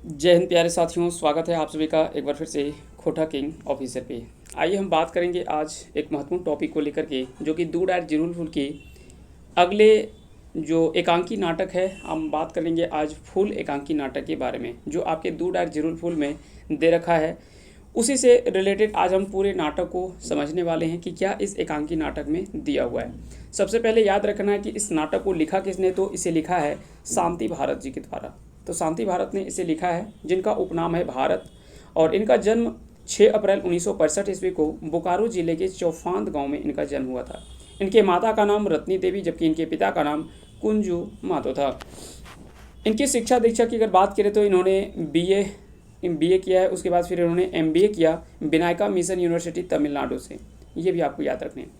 जय हिंद प्यारे साथियों, स्वागत है आप सभी का एक बार फिर से खोटा किंग ऑफिसर पे। आइए हम बात करेंगे आज एक महत्वपूर्ण टॉपिक को लेकर के, जो कि दूर डायर जरूर फूल की अगले जो एकांकी नाटक है। हम बात करेंगे आज फूल एकांकी नाटक के बारे में, जो आपके दूर डायर जरूर फूल में दे रखा है। उसी से रिलेटेड आज हम पूरे नाटक को समझने वाले हैं कि क्या इस एकांकी नाटक में दिया हुआ है। सबसे पहले याद रखना है कि इस नाटक को लिखा किसने, तो इसे लिखा है शांति भारत जी के द्वारा। तो शांति भारत ने इसे लिखा है, जिनका उपनाम है भारत, और इनका जन्म 6 अप्रैल 1965 ईस्वी को बोकारो जिले के चौफांद गांव में इनका जन्म हुआ था। इनके माता का नाम रत्नी देवी, जबकि इनके पिता का नाम कुंजू मातो था। इनकी शिक्षा दीक्षा की अगर बात करें तो इन्होंने बीए किया है। उसके बाद फिर इन्होंने एमबीए किया विनायका मिशन यूनिवर्सिटी तमिलनाडु से। ये भी आपको याद रखने हैं।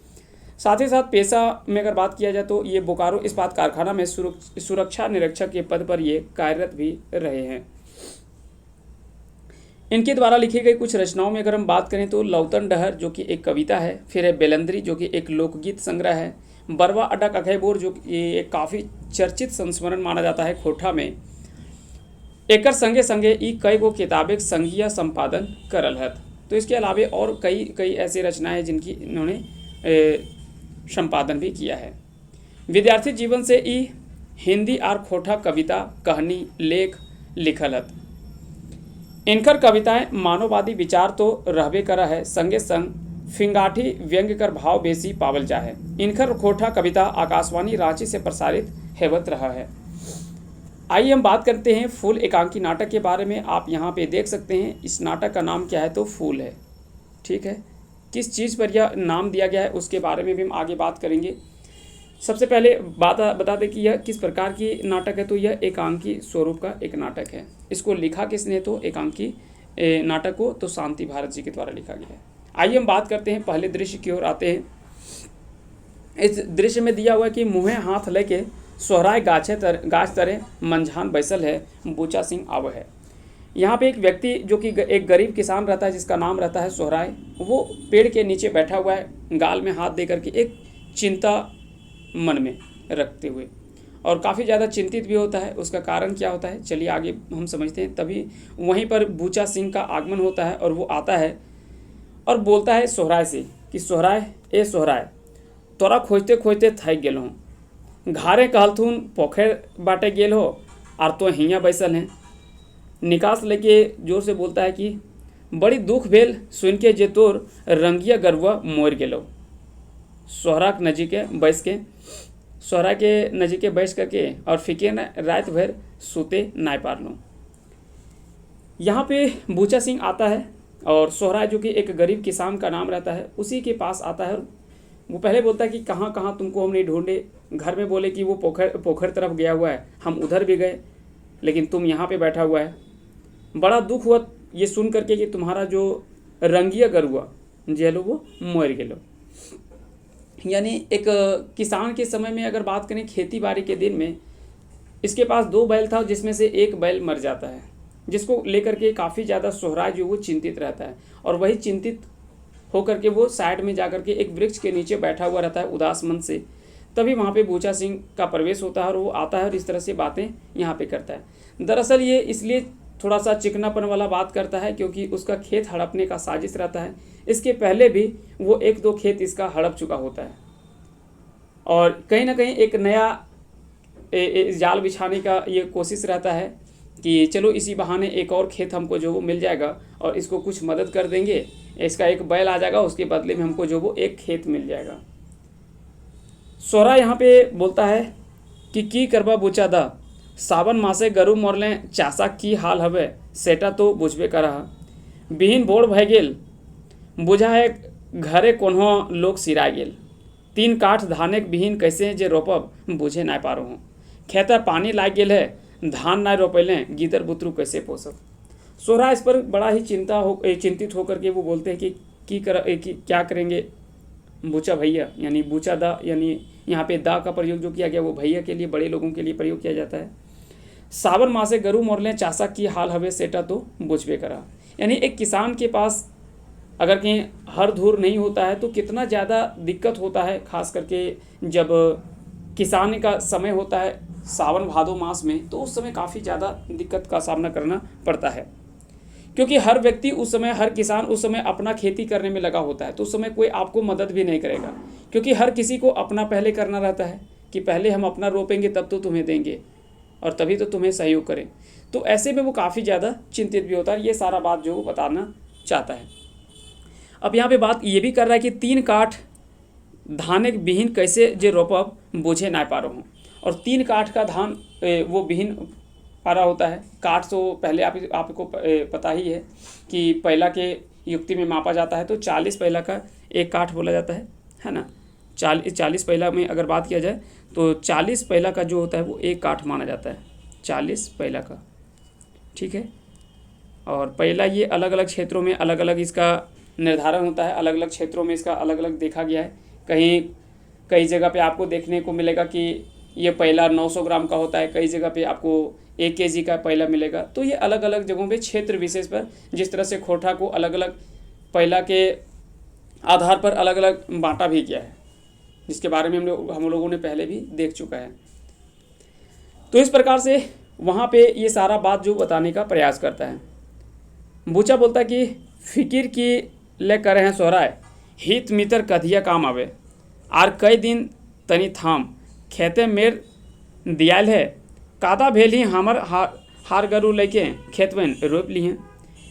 साथ ही साथ पेशा में अगर बात किया जाए तो ये बोकारो इस्पात कारखाना में सुरक्षा निरीक्षक के पद पर ये कार्यरत भी रहे हैं। इनके द्वारा लिखी गई कुछ रचनाओं में अगर हम बात करें तो लौतन डहर, जो कि एक कविता है, फिर है बेलंदरी, जो कि एक लोकगीत संग्रह है, बरवा अडक अखैबोर, जो कि एक काफ़ी चर्चित संस्मरण माना जाता है खोटा में, एकर संगे संगे ई कई गो किताबें संघीय संपादन करल है। तो इसके अलावे और कई कई ऐसी रचनाएं जिनकी इन्होंने संपादन भी किया है। विद्यार्थी जीवन से ई हिंदी और खोटा कविता, कहानी, लेख लिखल है। इनकर कविताएं मानववादी विचार तो रहबे करा है, संगे संग फिंगाठी व्यंग कर भाव बेसी पावल जा है। इनकर खोटा कविता आकाशवाणी रांची से प्रसारित हेवत रहा है। आइए हम बात करते हैं फूल एकांकी नाटक के बारे में। आप यहाँ पे देख सकते हैं इस नाटक का नाम क्या है, तो फूल है। ठीक है, किस चीज़ पर यह नाम दिया गया है उसके बारे में भी हम आगे बात करेंगे। सबसे पहले बता दें कि यह किस प्रकार की नाटक है। तो यह एकांकी स्वरूप का एक नाटक है। इसको लिखा किसने, तो एकांकी नाटक को तो शांति भारत जी के द्वारा लिखा गया है। आइए हम बात करते हैं, पहले दृश्य की ओर आते हैं। इस दृश्य में दिया हुआ है कि मुँहे हाथ लेके सोहराय गाछ तरे मंझान बैसल है, बूचा सिंह आव है। यहाँ पे एक व्यक्ति जो कि एक गरीब किसान रहता है, जिसका नाम रहता है सोहराय, वो पेड़ के नीचे बैठा हुआ है, गाल में हाथ दे करके एक चिंता मन में रखते हुए, और काफ़ी ज़्यादा चिंतित भी होता है। उसका कारण क्या होता है, चलिए आगे हम समझते हैं। तभी वहीं पर बूचा सिंह का आगमन होता है, और वो आता है और बोलता है सोहराय से कि सोहराय, ए सोहराय, तोरा खोजते खोजते थक गेल हूँ, घारे कहलथुन पोखर बाटे गेल हो, और तो हियाँ बैसल हैं। निकास लेके जोर से बोलता है कि बड़ी दुख भेल सुन के जे तोर रंगिया गरुआ मोर गेलो। सोहरा के नजीके बैस करके और फिके न रात भर सूते नाय पार लो। यहाँ पे बूचा सिंह आता है, और सोहरा जो कि एक गरीब किसान का नाम रहता है, उसी के पास आता है। वो पहले बोलता है कि कहाँ कहाँ तुमको हमने ढूंढे। घर में बोले कि वो पोखर तरफ गया हुआ है, हम उधर भी गए, लेकिन तुम यहाँ पे बैठा हुआ है। बड़ा दुख हुआ ये सुन करके कि तुम्हारा जो रंगिया गरुआ जेलो वो मर गेलो। यानी एक किसान के समय में अगर बात करें, खेती बाड़ी के दिन में, इसके पास 2 बैल था, जिसमें से एक बैल मर जाता है, जिसको लेकर के काफ़ी ज़्यादा सोहराय जो वो चिंतित रहता है। और वही चिंतित होकर के वो साइड में जाकर के एक वृक्ष के नीचे बैठा हुआ रहता है उदास मन से। तभी वहाँ पे बूचा सिंह का प्रवेश होता है, और वो आता है और इस तरह से बातें यहाँ पे करता है। दरअसल ये इसलिए थोड़ा सा चिकनापन वाला बात करता है क्योंकि उसका खेत हड़पने का साजिश रहता है। इसके पहले भी वो 1-2 खेत इसका हड़प चुका होता है, और कहीं ना कहीं एक नया जाल बिछाने का ये कोशिश रहता है कि चलो इसी बहाने एक और खेत हमको जो वो मिल जाएगा, और इसको कुछ मदद कर देंगे, इसका एक बैल आ जाएगा, उसके बदले में हमको जो वो एक खेत मिल जाएगा। सोहरा यहाँ पे बोलता है कि की करबा बुचा दा, सावन मासे गरु मोरले चासा की हाल हवे, सेटा तो बुझबे करा। बिहीन बोड़ भय गेल, बुझा है घरे कोन्हो लोग सिरा गेल। 3 काठ धाने के बिहीन कैसे जे रोपब, बुझे ना पारो हूँ। खेता पानी लाग गेल है, धान ना रोपैले, गीदर बुतरू कैसे पोसब। सोहरा इस पर बड़ा ही चिंतित होकर के वो बोलते हैं कि क्या करेंगे बूचा भैया, यानी बूचा दा, यानी यहाँ पे दा का प्रयोग जो किया गया वो भैया के लिए, बड़े लोगों के लिए प्रयोग किया जाता है। सावन मासे गरु मोरले चासा की हाल हवे, सेटा तो बुझबे करा। यानी एक किसान के पास अगर कहीं हर धूर नहीं होता है तो कितना ज़्यादा दिक्कत होता है, खास करके जब किसान का समय होता है, सावन भादो मास में, तो उस समय काफ़ी ज़्यादा दिक्कत का सामना करना पड़ता है, क्योंकि हर व्यक्ति उस समय, हर किसान उस समय अपना खेती करने में लगा होता है। तो उस समय कोई आपको मदद भी नहीं करेगा, क्योंकि हर किसी को अपना पहले करना रहता है कि पहले हम अपना रोपेंगे तब तो तुम्हें देंगे और तभी तो तुम्हें सहयोग करें। तो ऐसे में वो काफ़ी ज़्यादा चिंतित भी होता है। ये सारा बात जो वो बताना चाहता है। अब यहाँ पे बात ये भी कर रहा है कि 3 काठ धान एक बिहीन कैसे जे रोपब बोझे ना पारो हूँ। और 3 काठ का धान वो बिहीन पारा होता है। काठ तो पहले आपको पता ही है कि पहला के युक्ति में मापा जाता है, तो 40 पहला का 1 काठ बोला जाता है ना। 40 पहला में अगर बात किया जाए तो 40 पहला का जो होता है वो 1 काठ माना जाता है, 40 पहला का, ठीक है। और पहला ये अलग अलग क्षेत्रों में अलग अलग इसका निर्धारण होता है, अलग अलग क्षेत्रों में इसका अलग अलग देखा गया है। कई जगह पे आपको देखने को मिलेगा कि ये पहला 900 ग्राम का होता है, कई जगह पे आपको 1 केजी का पहला मिलेगा। तो ये अलग अलग जगहों पे क्षेत्र विशेष पर जिस तरह से खोटा को अलग अलग पहला के आधार पर अलग अलग बांटा भी गया है, जिसके बारे में हम लोगों ने पहले भी देख चुका है। तो इस प्रकार से वहाँ पे ये सारा बात जो बताने का प्रयास करता है। बूचा बोलता है कि फिकिर की ले करे हैं सोहराय, हित मित्र कथिया काम आवे, आर कई दिन तनी थाम, खेते मेर दियाल है, कादा भेल ही हमर हार गरु लेके खेत में रोप ली हैं।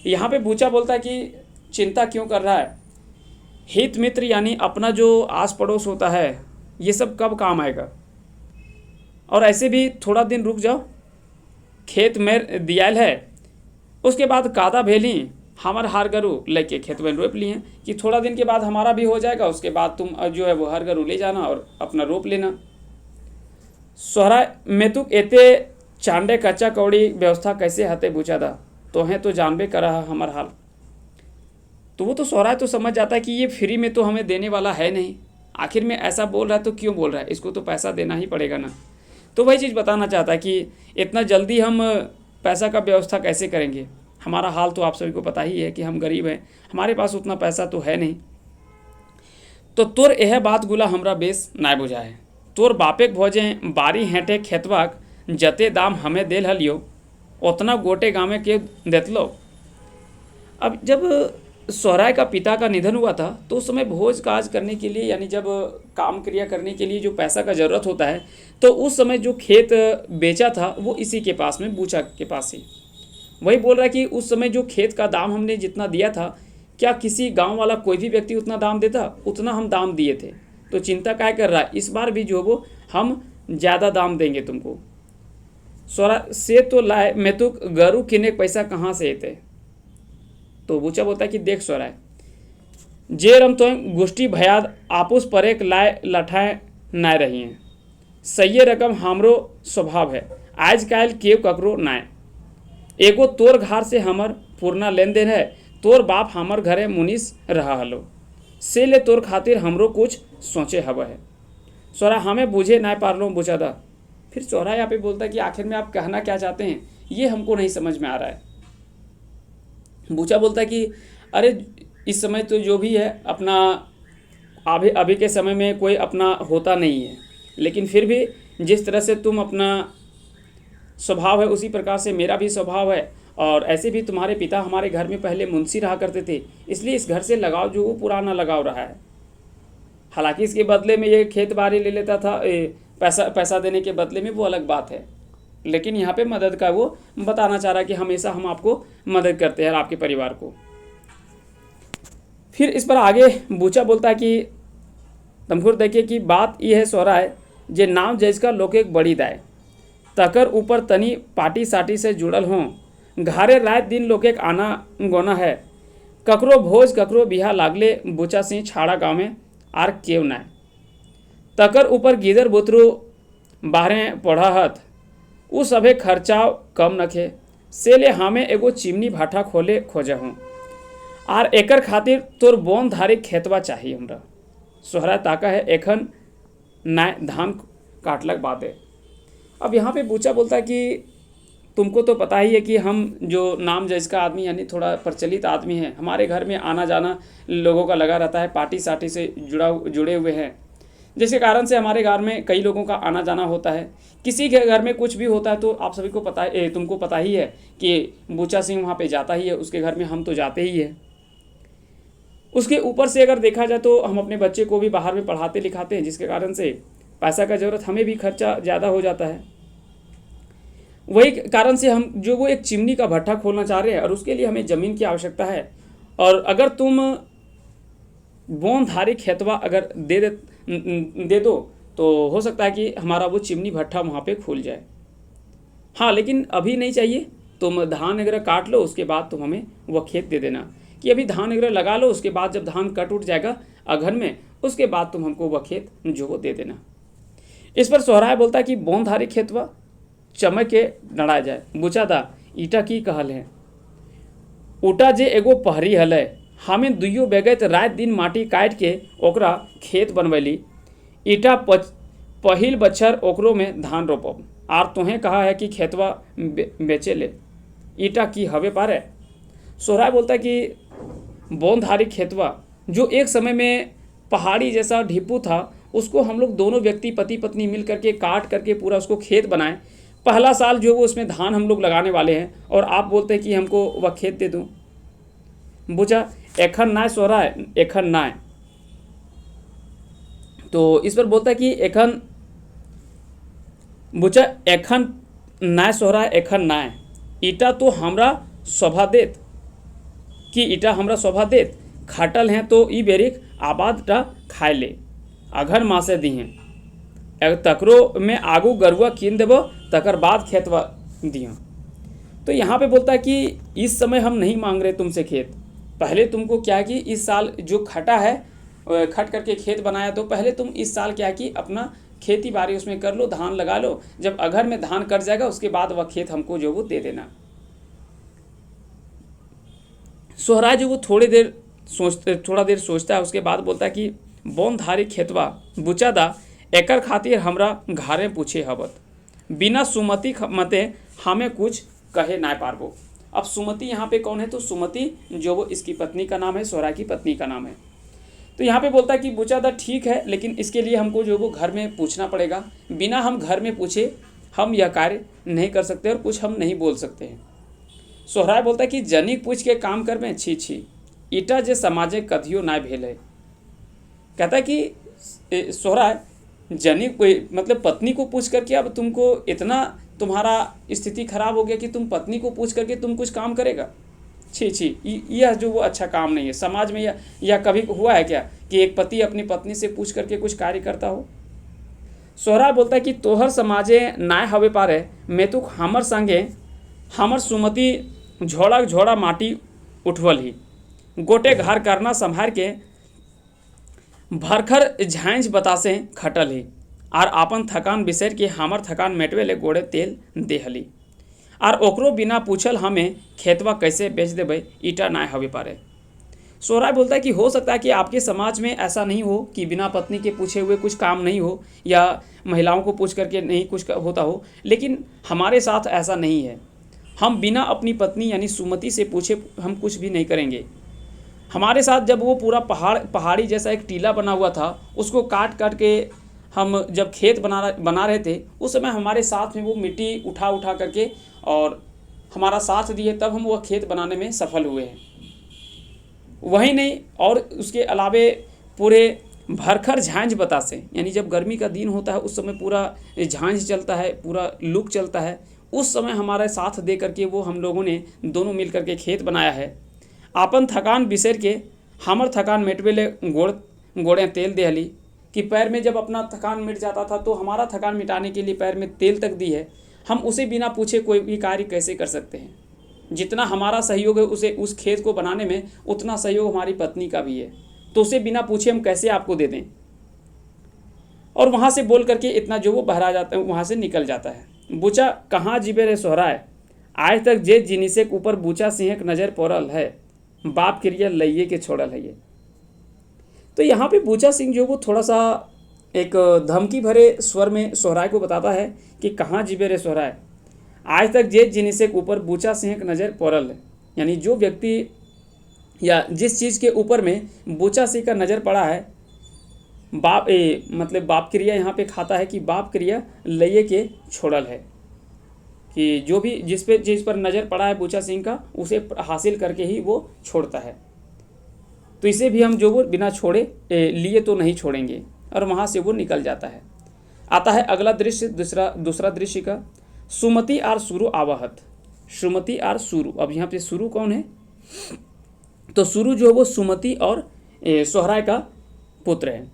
यहाँ पे बूचा बोलता है कि चिंता क्यों कर रहा है, हित मित्र यानी अपना जो आस पड़ोस होता है ये सब कब काम आएगा, और ऐसे भी थोड़ा दिन रुक जाओ, खेत में दियाल है, उसके बाद कादा भेली हमार हार गरु लेके खेत में रोप लिए हैं, कि थोड़ा दिन के बाद हमारा भी हो जाएगा, उसके बाद तुम जो है वो हर गरु ले जाना और अपना रोप लेना। सोहरा में तू एते चांडे कच्चा कौड़ी व्यवस्था कैसे हते बूचा दा, तो हैं तो जानबे करा हमार हाल। तो वो तो सोहरा तो समझ जाता है कि ये फ्री में तो हमें देने वाला है नहीं, आखिर में ऐसा बोल रहा है तो क्यों बोल रहा है, इसको तो पैसा देना ही पड़ेगा ना। तो वही चीज़ बताना चाहता है कि इतना जल्दी हम पैसा का व्यवस्था कैसे करेंगे, हमारा हाल तो आप सभी को पता ही है कि हम गरीब हैं, हमारे पास उतना पैसा तो है नहीं। तो तोर यह बात गुला हमरा बेस ना बुझाए, तोर बापेक भोजे बारी हेंटे खेतवाक जते दाम हमें देल हलियो उतना गोटे गामे के देतलो। अब जब सोहराय का पिता का निधन हुआ था तो उस समय भोज काज करने के लिए, यानी जब काम क्रिया करने के लिए जो पैसा का ज़रूरत होता है, तो उस समय जो खेत बेचा था वो इसी के पास में, बूचा के पास ही। वही बोल रहा है कि उस समय जो खेत का दाम हमने जितना दिया था, क्या किसी गांव वाला कोई भी व्यक्ति उतना दाम देता, उतना हम दाम दिए थे। तो चिंता क्या कर रहा है, इस बार भी जो वो हम ज़्यादा दाम देंगे तुमको। सोरा से तो लाए मैं तो गरु किने पैसा कहाँ से एते। तो बूचा बोलता है कि देख सोरा जे रम तो गोष्ठी भयाद आपूस पर एक लाए लठाए ना रही हैं, सही रकम हमरो स्वभाव है, आज काल केव ककरो नाय, एगो तोर घर से हमर पूर्णा लेन देन है, तोर बाप हमर घरे मुनीस रहा हलो, से ले तोर खातिर हमरो कुछ सोचे हवा है। सोरा हमें बूझे ना पार लो बूझा था। फिर सोरा यहाँ पे बोलता है कि आखिर में आप कहना क्या चाहते हैं, ये हमको नहीं समझ में आ रहा है। बूचा बोलता है कि अरे इस समय तो जो भी है अपना, अभी के समय में कोई अपना होता नहीं है, लेकिन फिर भी जिस तरह से तुम अपना स्वभाव है उसी प्रकार से मेरा भी स्वभाव है, और ऐसे भी तुम्हारे पिता हमारे घर में पहले मुंशी रहा करते थे, इसलिए इस घर से लगाव जो वो पुराना लगाव रहा है। हालांकि इसके बदले में ये खेत बाड़ी ले लेता था, पैसा देने के बदले में, वो अलग बात है, लेकिन यहाँ पे मदद का वो बताना चाह रहा है कि हमेशा हम आपको मदद करते हैं, आपके परिवार को। फिर इस पर आगे बूचा बोलता है कि तमखुर देखिए कि बात यह है सोहरा है, जे नाम जैस का लोग एक बड़ी दाय, तकर ऊपर तनी पार्टी साटी से जुड़ल हों, घारे रात दिन लोग एक आना गोना है, ककरो भोज ककरो बिहा लागले बूचा सिंह छाड़ा गाँव में आर केव नाय, तकर ऊपर गिदर बुतरू बाहरे पढ़ा हत, उ सभे खर्चाव कम नखे, से ले हमें एगो चिमनी भाटा खोले खोजे हूँ, आर एकर खातिर तोर बोन धारी खेतवा चाहिए हमरा। सोहरा ताका है एखन नाय धान काटलक बादे। अब यहाँ पे बूचा बोलता है कि तुमको तो पता ही है कि हम जो नाम जैस का आदमी, यानी थोड़ा प्रचलित आदमी है, हमारे घर में आना जाना लोगों का लगा रहता है, पार्टी साटी से जुड़े हुए हैं, जिसके कारण से हमारे घर में कई लोगों का आना जाना होता है। किसी के घर में कुछ भी होता है तो आप सभी को पता है, तुमको पता ही है कि बूचा सिंह वहाँ पे जाता ही है, उसके घर में हम तो जाते ही है। उसके ऊपर से अगर देखा जाए तो हम अपने बच्चे को भी बाहर में पढ़ाते लिखाते हैं, जिसके कारण से पैसा का ज़रूरत हमें भी खर्चा ज़्यादा हो जाता है। वही कारण से हम जो वो एक चिमनी का भट्ठा खोलना चाह रहे हैं और उसके लिए हमें ज़मीन की आवश्यकता है। और अगर तुम बोनधारी खेतवा अगर दे दो तो हो सकता है कि हमारा वो चिमनी भट्ठा वहाँ पे खुल जाए। हाँ, लेकिन अभी नहीं चाहिए, तुम धान वगैरह काट लो, उसके बाद तुम हमें वह खेत दे देना, कि अभी धान वगैरह लगा लो, उसके बाद जब धान कट उठ जाएगा अगहन में, उसके बाद तुम हमको वह खेत जो वो दे देना। इस पर सोहराय बोलता है कि बोनधारी खेतवा चमक के डरा जाए, बुझादा ईटा की कहल है। ऊटा जे एगो पहरी हलै, हमें दुइयो बेगैत रात दिन माटी काट के ओकरा खेत बनवैली। ईटा पहिल बच्छर ओकरो में धान रोपब, आर तुहें कहा है कि खेतवा बेचे ले, ईटा की हवे पारे। सोहराय बोलता है कि बोनधारी खेतवा जो एक समय में पहाड़ी जैसा ढिप्पू था, उसको हम लोग दोनों व्यक्ति पति पत्नी मिल करके काट करके पूरा उसको खेत बनाए। पहला साल जो वो उसमें धान हम लोग लगाने वाले हैं और आप बोलते हैं कि हमको वह खेत दे दूं। बुझा एखन नाय सोहराय, एखन नाय। तो इस पर बोलता है कि एखन बुझा एखन नाय सोहराय, एखन नाय। ईटा तो हमरा शोभा देत, कि ईटा हमरा शोभा देत, खाटल हैं तो ई बेरिक आबादटा खाए ले, अघन मासे दी हैं। तकरो में आगू गरुआ कीन देबो, तकर बाद खेतवा दिया। तो यहाँ पे बोलता है कि इस समय हम नहीं मांग रहे तुमसे खेत, पहले तुमको क्या कि इस साल जो खटा है, खट करके खेत बनाया, तो पहले तुम इस साल क्या कि अपना खेती बाड़ी उसमें कर लो, धान लगा लो, जब अघन में धान कट जाएगा उसके बाद वह खेत हमको जो वो दे देना। सोहराय जो वो थोड़ा देर सोचता है, उसके बाद बोलता है कि बोनधारी खेतवा बुचादा एकर खातिर हमरा घारे पूछे हवत, बिना सुमति मते हमें कुछ कहे ना पारबो। अब सुमति यहाँ पे कौन है? तो सुमति जो वो इसकी पत्नी का नाम है, सोहराय की पत्नी का नाम है। तो यहाँ पे बोलता है कि बुचादा ठीक है, लेकिन इसके लिए हमको जो वो घर में पूछना पड़ेगा, बिना हम घर में पूछे हम यह कार्य नहीं कर सकते और कुछ हम नहीं बोल सकते हैं। सोहराय बोलता है कि जनिक पूछ के काम कर में छी छी, ईटा जे समाजे कथियो ना भेल है। कहता है कि सोहराय जनिक मतलब पत्नी को पूछ करके अब तुमको इतना तुम्हारा स्थिति खराब हो गया कि तुम पत्नी को पूछ करके तुम कुछ काम करेगा? छी छी, यह जो वो अच्छा काम नहीं है। समाज में यह कभी हुआ है क्या कि एक पति अपनी पत्नी से पूछ करके कुछ कार्य करता हो? सोहराय बोलता है कि तोहर समाजे नाय हवे पारे, मैं तो हमर संगे हमर सुमति झोड़ा माटी उठवल ही, गोटे घर करना संभार के भरखर झाँझ बतासे खटल ही, आर आपन थकान बिसर के हमर थकान मेटवे ले गोड़े तेल देहली, आर ओकरो बिना पूछल हमें खेतवा कैसे बेच देबै, ईटा नाय हवे पारे। सोहराय बोलता है कि हो सकता है कि आपके समाज में ऐसा नहीं हो कि बिना पत्नी के पूछे हुए कुछ काम नहीं हो, या महिलाओं को पूछ करके नहीं कुछ होता हो, लेकिन हमारे साथ ऐसा नहीं है। हम बिना अपनी पत्नी यानी सुमति से पूछे हम कुछ भी नहीं करेंगे। हमारे साथ जब वो पूरा पहाड़ी जैसा एक टीला बना हुआ था, उसको काट के हम जब खेत बना रहे थे, उस समय हमारे साथ में वो मिट्टी उठा करके और हमारा साथ दिए, तब हम वह खेत बनाने में सफल हुए हैं। वही नहीं, और उसके अलावे पूरे भरखर झांझ बतासे, यानी जब गर्मी का दिन होता है उस समय पूरा झांझ चलता है, पूरा लूक चलता है, उस समय हमारे साथ दे करके वो हम लोगों ने दोनों मिल करके खेत बनाया है। आपन थकान बिसर के हमर थकान मेटवे ले गोड़े तेल देहली, कि पैर में जब अपना थकान मिट जाता था तो हमारा थकान मिटाने के लिए पैर में तेल तक दी है। हम उसे बिना पूछे कोई भी कार्य कैसे कर सकते हैं? जितना हमारा सहयोग है उस खेत को बनाने में, उतना सहयोग हमारी पत्नी का भी है, तो उसे बिना पूछे हम कैसे आपको दे दें? और वहाँ से बोल करके इतना जो वो बहरा जाता है, वहाँ से निकल जाता है। बूचा कहाँ जीबे रे सोहराय, आज तक जे जिनिसे के ऊपर बूचा सिंह नज़र पड़ल है, बाप क्रिया लइये के छोड़ल है ये। तो यहाँ पे बूचा सिंह जो वो थोड़ा सा एक धमकी भरे स्वर में सोहराय को बताता है कि कहाँ जीबे रे सोहराय, आज तक जे जिनिसे के ऊपर बूचा सिंह नज़र पड़ल है, यानी जो व्यक्ति या जिस चीज़ के ऊपर में बूचा सिंह का नज़र पड़ा है, मतलब बाप क्रिया यहाँ पे खाता है कि बाप क्रिया लइए के छोड़ल है, कि जो भी जिस पर नज़र पड़ा है बूचा सिंह का उसे हासिल करके ही वो छोड़ता है। तो इसे भी हम जो वो बिना छोड़े लिए तो नहीं छोड़ेंगे, और वहाँ से वो निकल जाता है। आता है अगला दृश्य, दूसरा दृश्य का, सुमति आर सुरु आवहत। सुमति आर सुरु, अब यहाँ पे सुरु कौन है? तो सुरु जो है वो सुमति और सोहराय का पुत्र है।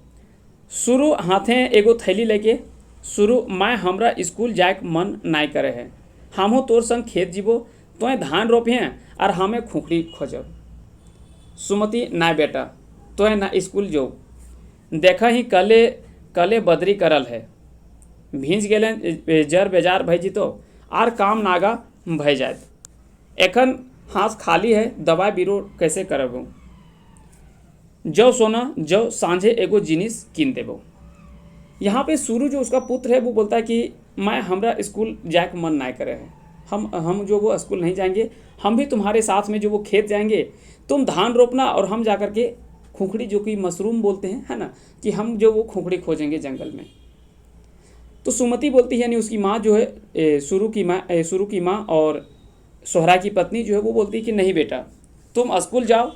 सुरु हाथे एगो थैली लेके, सुरु मैं हमरा स्कूल जाए मन नाय करे है, हमहू तोर संग खेत जीबो, तोय धान रोपिए और हमें खुखड़ी खोजब। सुमति नाय बेटा, तोय ना स्कूल जो, देखा ही कले बदरी करल है, भींज गेले जर बेजार भय जितो आर काम नागा भय जात, एखन हाथ खाली है, दवाई बीरो कैसे करबो, जो सोना जो सांझे एगो जिनिस कीन देबो। यहाँ पे सुरु जो उसका पुत्र है वो बोलता है कि मैं हमरा स्कूल जाके मन ना करे है, हम जो वो स्कूल नहीं जाएंगे, हम भी तुम्हारे साथ में जो वो खेत जाएंगे, तुम धान रोपना और हम जा कर के खुखड़ी, जो कि मशरूम बोलते हैं, है ना, कि हम जो वो खुखड़ी खोजेंगे जंगल में। तो सुमति बोलती है, यानी उसकी माँ जो है, सुरु की माँ और सोहरा की पत्नी जो है वो बोलती है कि नहीं बेटा, तुम स्कूल जाओ,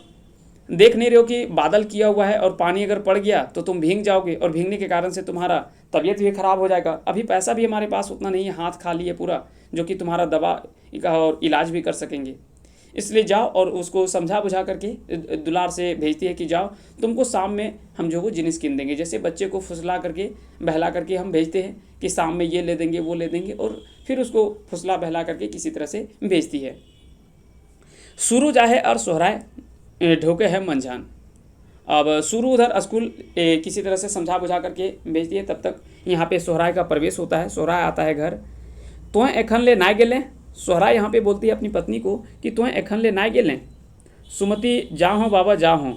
देख नहीं रहे हो कि बादल किया हुआ है और पानी अगर पड़ गया तो तुम भीग जाओगे, और भीगने के कारण से तुम्हारा तबीयत भी खराब हो जाएगा, अभी पैसा भी हमारे पास उतना नहीं है, हाथ खाली है पूरा, जो कि तुम्हारा दवा का और इलाज भी कर सकेंगे, इसलिए जाओ। और उसको समझा बुझा करके दुलार से भेजती है कि जाओ, तुमको शाम में हम जो वो जिनिस कीन देंगे, जैसे बच्चे को फुसला करके बहला करके हम भेजते हैं कि शाम में ये ले देंगे वो ले देंगे, और फिर उसको फुसला बहला करके किसी तरह से भेजती है। सुरु जाहे और सोहराय ढोके है मंझान। अब सुरु उधर स्कूल किसी तरह से समझा बुझा करके भेजती है, तब तक यहाँ पे सोहराय का प्रवेश होता है, सोहराय आता है घर। तोय एखन ले ना गेलें, सोहराय यहाँ पे बोलती है अपनी पत्नी को कि तोय एखन ले ना गेलें। सुमति जा हो बाबा जा हो,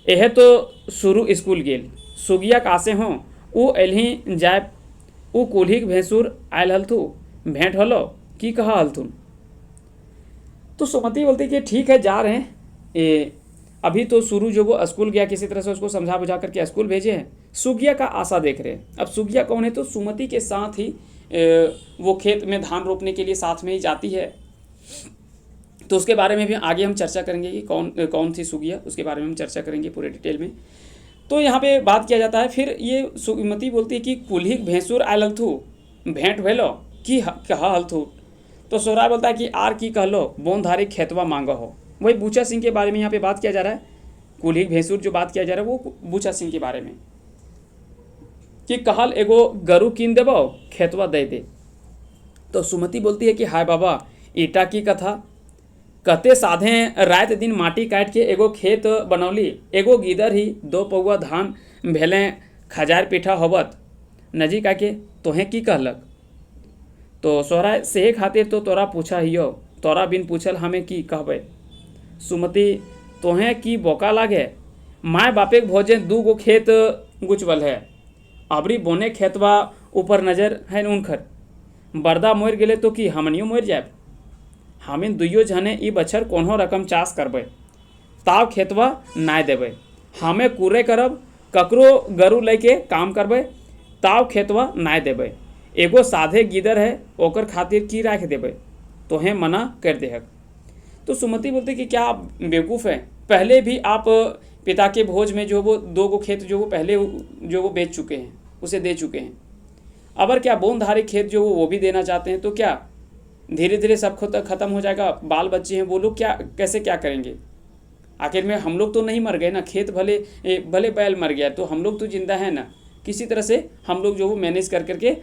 एहे तो सुरु स्कूल गेल, सुगिया कासे हों, ऊ एलही जाए, ऊ कुल्हिक भैंसुर आयल हलथू, भेंट हलो की कहा हलथुन। तो सुमति बोलती कि ठीक है जा रहे हैं, अभी तो सुरु जो वो स्कूल गया, किसी तरह से उसको समझा बुझा करके स्कूल भेजे हैं, सुगिया का आशा देख रहे हैं। अब सुगिया कौन है? तो सुमति के साथ ही वो खेत में धान रोपने के लिए साथ में ही जाती है, तो उसके बारे में भी आगे हम चर्चा करेंगे कि कौन थी सुगिया, उसके बारे में हम चर्चा करेंगे पूरे डिटेल में। तो यहाँ पे बात किया जाता है, फिर ये सुमति बोलती है कि कुल्हिक भैंसुर आयल हलथू, भेंट भेलो की कहा हलथू। तो सोहराय बोलता है कि आर की कहलो, बोनधारी खेतवा मांगा हो। वही बूचा सिंह के बारे में यहाँ पे बात किया जा रहा है, कुल्हिक भैंसुर जो बात किया जा रहा है वो बूचा सिंह के बारे में, कि कहल एगो गरु कीन देबो, खेतवा दे दे। तो सुमति बोलती है कि हाय बाबा, ईटा की कथा, कते साधे रात दिन माटी काट के एगो खेत बनौली, एगो गीदर ही 2 पौआ धान भेले खजार पीठा होबत, नजीक आके तोहें की कहलक। तो सोहराय सेहे खातिर तो तोरा पूछा हियो, तोरा बिन पूछल हमें की कहबे। सुमति तोहें की बोका लागे, माय बापे के भोजन 2 गो खेत गुचवल है, अबरी बोने खेतवा ऊपर नजर है उनखर, बर्दा मोर गेले तो कि हमनियो मोर जाए, हमिन दुइयो जने ई बछर कोनो रकम चाष करबे, ताव खेतवा नाय देबे, हमें कूरे करब, ककरो गरु लेके काम करबे, ताव खेतवा नाय देबे, एगो साधे गीदर है ओकर खातिर की राख देबे, तोहें मना कर देहक। तो सुमति बोलते कि क्या आप बेवकूफ़ हैं, पहले भी आप पिता के भोज में जो वो 2 गो खेत जो वो पहले जो वो बेच चुके हैं, उसे दे चुके हैं, अबर क्या बोनधारी खेत जो वो भी देना चाहते हैं, तो क्या धीरे धीरे सब खत्म हो जाएगा, बाल बच्चे हैं वो लोग क्या कैसे क्या करेंगे, आखिर में हम लोग तो नहीं मर गए ना, खेत भले बैल मर गया तो हम लोग तो जिंदा है ना, किसी तरह से हम लोग जो वो मैनेज कर करके,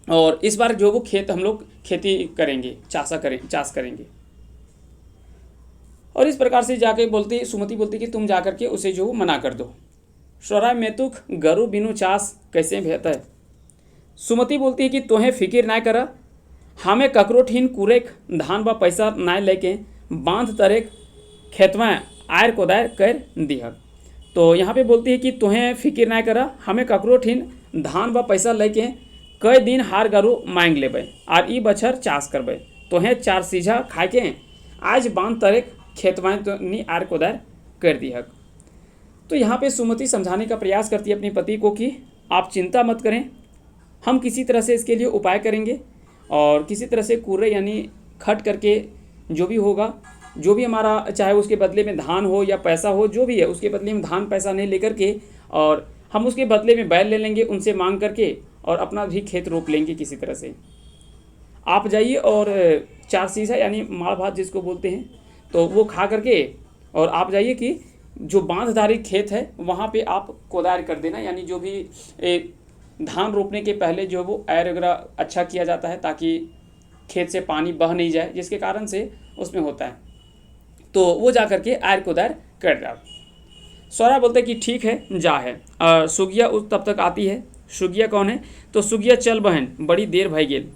और इस बार जो वो खेत हम लोग खेती करेंगे, चाष करेंगे। और इस प्रकार से जाके सुमति बोलती कि तुम जाकर के उसे जो मना कर दो। सोहराय मेतुक गरु बिनु चाष कैसे भेत है। सुमति बोलती है कि तोहें फिकिर ना कर, हमें ककरो ठीन कुरेक धान बा पैसा ना लेके बांध तरेक खेतवा आयर कोदायर कर दिहक। तो यहाँ पे बोलती है कि तोहें फिकिर ना कर, हमें ककरो ठीन धान बा पैसा लेके कई दिन हार गरु मांग लेबै और ई बछर चाष करबै, तोहें 4 सीझा खाए के आज बांध तरेक खेतवाएँ तो नी आर कोदार कर दिहक। तो यहाँ पे सुमति समझाने का प्रयास करती है अपने पति को कि आप चिंता मत करें, हम किसी तरह से इसके लिए उपाय करेंगे और किसी तरह से कूर्रे यानी खट करके जो भी होगा, जो भी हमारा, चाहे उसके बदले में धान हो या पैसा हो, जो भी है उसके बदले में धान पैसा नहीं लेकर के, और हम उसके बदले में बैल ले लेंगे उनसे मांग करके और अपना भी खेत रोप लेंगे किसी तरह से। आप जाइए और 4 शीशा यानी माड़ भात जिसको बोलते हैं, तो वो खा करके और आप जाइए कि जो बांधधारी खेत है वहाँ पे आप कोदार कर देना, यानी जो भी धान रोपने के पहले जो वो ऐर वगैरह अच्छा किया जाता है ताकि खेत से पानी बह नहीं जाए, जिसके कारण से उसमें होता है, तो वो जा करके ऐर कोदार कर डाल। सौरा बोलते कि ठीक है जा है। और सुगिया उस तब तक आती है। सुगिया कौन है? तो सुगिया चल बहन बड़ी देर भई गेल,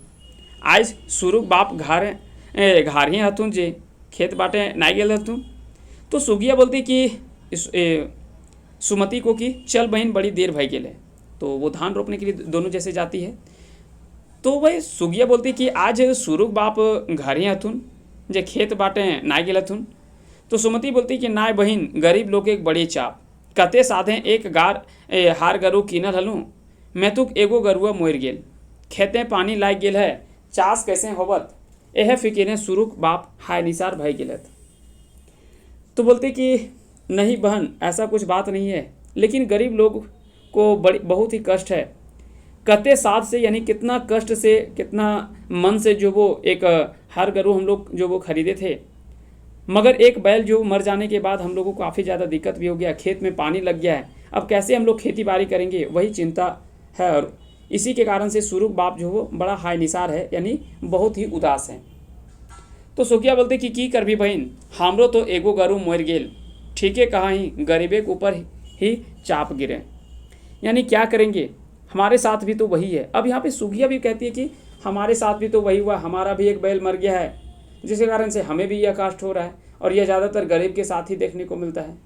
आज सुरुक बाप घारिए हथुन जे खेत बाटे नाई गेल हथुन। तो सुगिया बोलती कि सुमति को कि चल बहन बड़ी देर भई गेल है, तो वो धान रोपने के लिए दोनों जैसे जाती है। तो वही सुगिया बोलती कि आज सुरुक बाप घारिए हथुन जे खेत बाटे नाई गेल हथुन। तो सुमति बोलती कि नाय बहिन गरीब लोग एक बड़ी चाप, कते साधे एक हार गरु कीनल हलूँ, मैं तुक एगो गरुआ मोर गेल, खेते पानी लाग गेल है, चास कैसे होवत, एह फिकिरे सुरुक बाप हाय निसार भई गेलत। तो बोलते कि नहीं बहन ऐसा कुछ बात नहीं है, लेकिन गरीब लोग को बहुत ही कष्ट है, कते साथ से यानी कितना कष्ट से कितना मन से जो वो एक हर गरु हम लोग जो वो खरीदे थे, मगर एक बैल जो मर जाने के बाद हम लोगों को काफ़ी ज़्यादा दिक्कत भी हो गया, खेत में पानी लग गया है, अब कैसे हम लोग खेती बाड़ी करेंगे, वही चिंता है। और इसी के कारण से सुरुक बाप जो वो बड़ा हाय निसार है, यानी बहुत ही उदास है। तो सुखिया बोलते कि की करबी बहन, हमरो तो एगो गरु मोर गेल, ठीके कहा ही गरीबे के ऊपर ही चाप गिरे, यानी क्या करेंगे, हमारे साथ भी तो वही है। अब यहाँ पे सुखिया भी कहती है कि हमारे साथ भी तो वही हुआ, हमारा भी एक बैल मर गया है, जिसके कारण से हमें भी यह कष्ट हो रहा है, और यह ज़्यादातर गरीब के साथ ही देखने को मिलता है।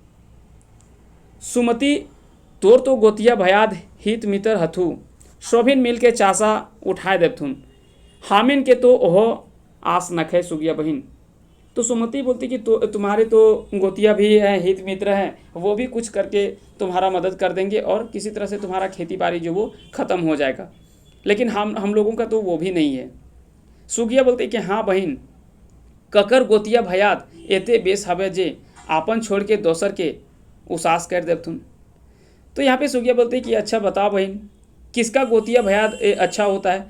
सुमति तोर तो गोतिया भयाद हित मितर हथु, शोभिन मिल के चासा उठाए देथुन, हामिन के तो ओह आस नखे सुगिया बहिन। तो सुमति बोलती कि तुम्हारे तो गोतिया भी हैं, हित मित्र हैं, वो भी कुछ करके तुम्हारा मदद कर देंगे और किसी तरह से तुम्हारा खेती बाड़ी जो वो ख़त्म हो जाएगा, लेकिन हम लोगों का तो वो भी नहीं है। सुगिया बोलती कि हाँ बहिन, ककर गोतिया भयात एते बेस हवे जे आपन छोड़ के दोसर के उसास कर देथुन। तो यहाँ पे सुगिया बोलते कि अच्छा बताओ बहन, किसका गोतिया भयात अच्छा होता है?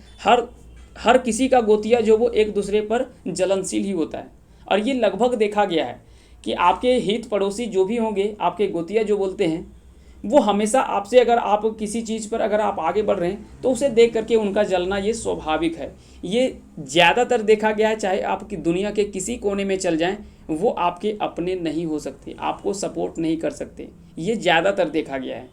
हर किसी का गोतिया जो वो एक दूसरे पर जलनशील ही होता है, और ये लगभग देखा गया है कि आपके हित पड़ोसी जो भी होंगे, आपके गोतिया जो बोलते हैं, वो हमेशा आपसे, अगर आप किसी चीज़ पर अगर आप आगे बढ़ रहे हैं तो उसे देख करके उनका जलना ये स्वाभाविक है। ये ज़्यादातर देखा गया है, चाहे आप की दुनिया के किसी कोने में चल जाएं, वो आपके अपने नहीं हो सकते, आपको सपोर्ट नहीं कर सकते, ये ज़्यादातर देखा गया है।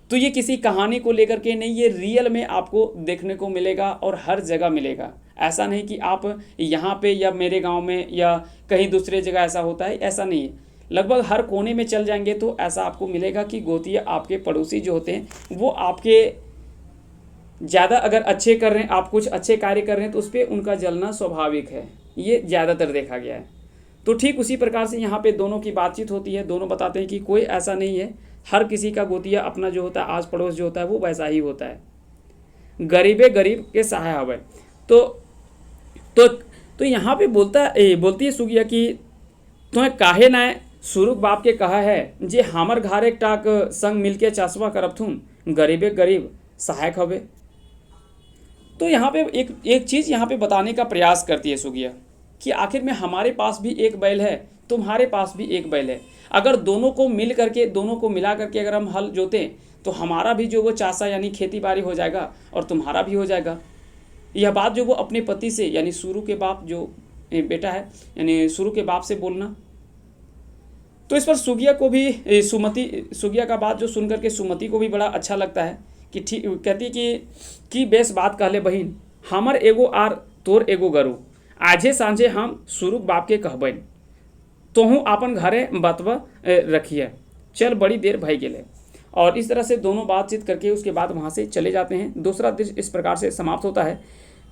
तो ये किसी कहानी को लेकर के नहीं, ये रियल में आपको देखने को मिलेगा और हर जगह मिलेगा। ऐसा नहीं कि आप यहाँ पे या मेरे गांव में या कहीं दूसरे जगह ऐसा होता है, ऐसा नहीं है। लगभग हर कोने में चल जाएंगे तो ऐसा आपको मिलेगा कि गोतिया आपके पड़ोसी जो होते हैं वो आपके ज़्यादा अगर अच्छे कर रहे हैं, आप कुछ अच्छे कार्य कर रहे हैं तो उस पर उनका जलना स्वाभाविक है, ये ज़्यादातर देखा गया है। तो ठीक उसी प्रकार से यहाँ पे दोनों की बातचीत होती है, दोनों बताते हैं कि कोई ऐसा नहीं है, हर किसी का गोतिया अपना जो होता है, आस पड़ोस जो होता है वो वैसा ही होता है, गरीबे गरीब के सहाय हवे। तो यहाँ पे बोलती है सुगिया कि तुम्हें काहे ना सुरुक बाप के कहा है जे हमर घर एक टाक संग मिलके चासवा करबथुन, गरीबे गरीब सहायक हवे। तो यहाँ पे एक चीज़ यहाँ पे बताने का प्रयास करती है सुगिया कि आखिर में हमारे पास भी एक बैल है, तुम्हारे पास भी एक बैल है, अगर दोनों को मिला करके अगर हम हल जोतें तो हमारा भी जो वो चासा यानी खेती बाड़ी हो जाएगा और तुम्हारा भी हो जाएगा। यह बात जो वो अपने पति से यानी सुरु के बाप जो बेटा है यानी सुरु के बाप से बोलना, तो इस पर सुगिया को भी सुगिया का बात जो सुन करके सुमति को भी बड़ा अच्छा लगता है कि ठीक, कहती कि बेस बात कहले बहिन, हमर एगो आर तोर एगो गरु, आजे सांझे हम सुरुक बाप के कहबन, तोहू आपन घरे बतवा रखिए, चल बड़ी देर भई गेले। और इस तरह से दोनों बातचीत करके उसके बाद वहाँ से चले जाते हैं। दूसरा दृश्य इस प्रकार से समाप्त होता है।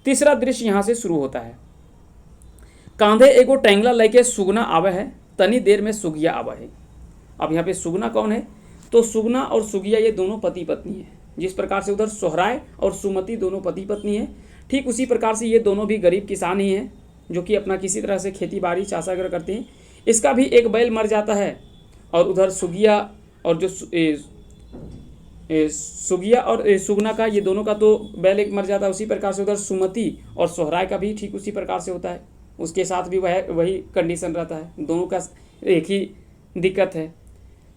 तीसरा दृश्य यहाँ से शुरू होता है। कांधे एगो टेंगला लेके सुगना आवे है, तनी देर में सुगिया आवे है। अब यहाँ पे सुगना कौन है? तो सुगना और सुगिया ये दोनों पति पत्नी है। जिस प्रकार से उधर सोहराय और सुमति दोनों पति पत्नी है, ठीक उसी प्रकार से ये दोनों भी गरीब किसान ही हैं जो कि अपना किसी तरह से खेती बाड़ी चाषाग्रह करते हैं। इसका भी एक बैल मर जाता है और उधर सुगिया और जो सुगिया और सुगना का, ये दोनों का तो बैल एक मर जाता है। उसी प्रकार से उधर सुमति और सोहराय का भी ठीक उसी प्रकार से होता है, उसके साथ भी वही कंडीशन रहता है, दोनों का एक ही दिक्कत है।